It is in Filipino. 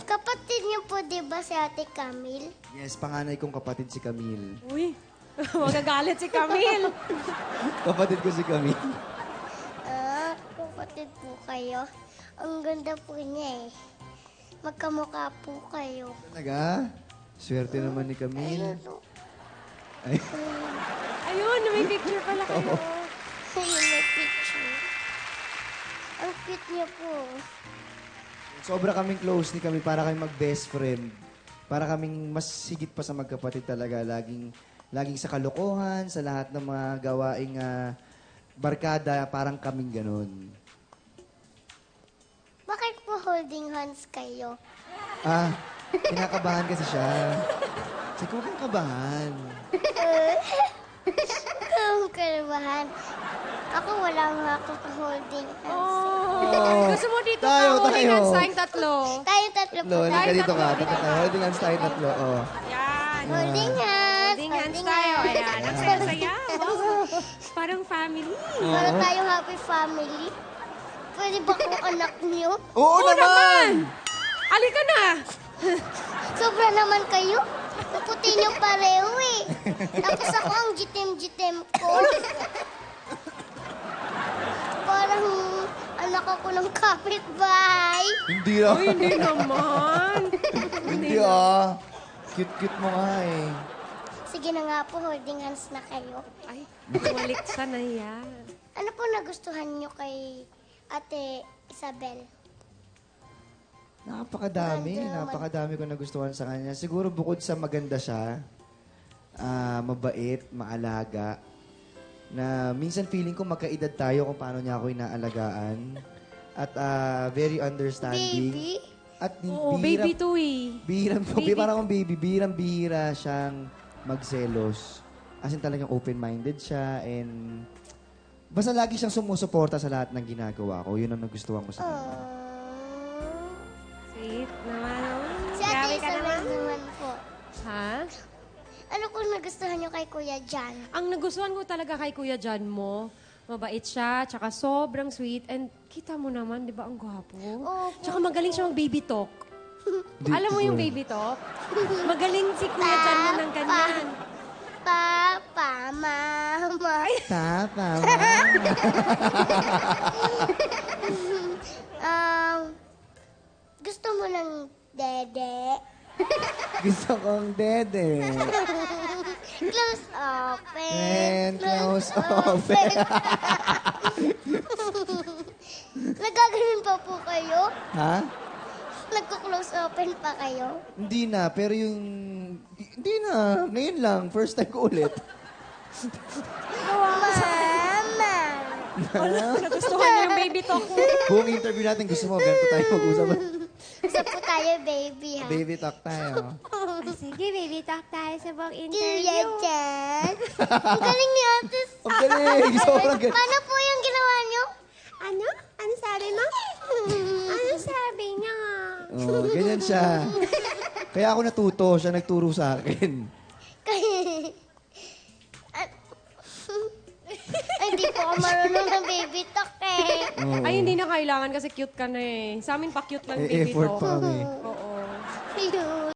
Kapatid niyo po, di ba, si Ate Camille? Yes, panganay kong kapatid si Camille. Uy, magagalit si Camille. Kapatid ko si Camille. Kapatid po kayo. Ang ganda po niya eh. Magkamukha po kayo. Talaga? Swerte naman ni Camille. Ayun, Ay, Ayun, may picture pala kayo. ayun may picture. Ang cute niya po. sobra kaming close ni kami para kaming mag-best friend. Para kaming mas higit pa sa magkapatid talaga. Laging sa kalokohan, sa lahat ng mga gawaing barkada, parang kaming ganun. Bakit po holding hands kayo? Kinakabahan kasi siya. Sige, huwag kang kabahan. Ang kalabahan. Ako wala nga akong holding hands. Gusto mo dito Tayo, ka holding tayo. hands tayong tatlo? Tayo tatlo po. Halika Tayo dito ka. tatlo, Dito tayo. Holding hands tayo tatlo. Oh. Yan. Holding hands. Holding hands tayo. Ayan, ang saya-saya. Wow. Parang family. Para tayo happy family. Pwede ba kung anak niyo? Oo naman! Alika na! Sobra naman kayo. Puputi niyo pareho eh. Tapos ako ang jitem-jitem ko. Parang anak ako ng kapitbahay. Hindi ah. Uy, hindi naman. Hindi Cute-cute mo nga eh. Sige na nga po, holding hands na kayo. Ay, bumalik sa na yan. Ano po nagustuhan niyo kay Ate Isabel? Napakadami ko nagustuhan sa kanya. Siguro bukod sa maganda siya, mabait, maalaga, na minsan feeling ko magkaedad tayo kung paano niya ako inaalagaan. At very understanding. Baby? At Oo, baby to eh. Baby. Parang akong baby, bihirang-bihira siyang magselos. As in talagang open-minded siya and basta lagi siyang sumusuporta sa lahat ng ginagawa ko. Yun ang nagustuhan ko sa kanya. Sweet naman. Si Ate Grabe ka Isabel naman. naman po. Ha? Ano po nagustuhan niyo kay Kuya Jan? Ang nagustuhan ko talaga kay Kuya Jan mo, mabait siya, tsaka sobrang sweet, and kita mo naman, di ba, ang gwapo? Opo. Tsaka magaling siya mag-baby talk. Alam mo yung baby talk? Magaling si Kuya Jan mo ng ganyan. Papa, Mama. Tapa, Gusto mo ng dede? Gusto kong dede. Close open. And close open. Nagaganon pa po kayo? Ha? Nagko-close open pa kayo? Hindi na, pero yung... Hindi na, ngayon lang. First time ko ulit. Mama. Nagustuhan niya yung baby talk mo. Buong interview natin, gusto mo, ganito tayo mag-usap. Isa po tayo, baby, ha? Baby talk tayo. Sige, baby talk tayo sa buong Kuya Jan. Ang galing ni Ate. Ang galing! Sobrang galing. Paano po yung ginawa niyo? Ano? Ano sabi mo? Ano sabi niya? Oh, ganyan siya. Kaya ako natuto, siya nagturo sa akin. Ay, di po ako marunong ng baby talk eh. Oo. Ay, hindi na kailangan kasi cute ka na eh. Sa amin pa cute lang baby Effort talk. pa kami. Oo. Ayun.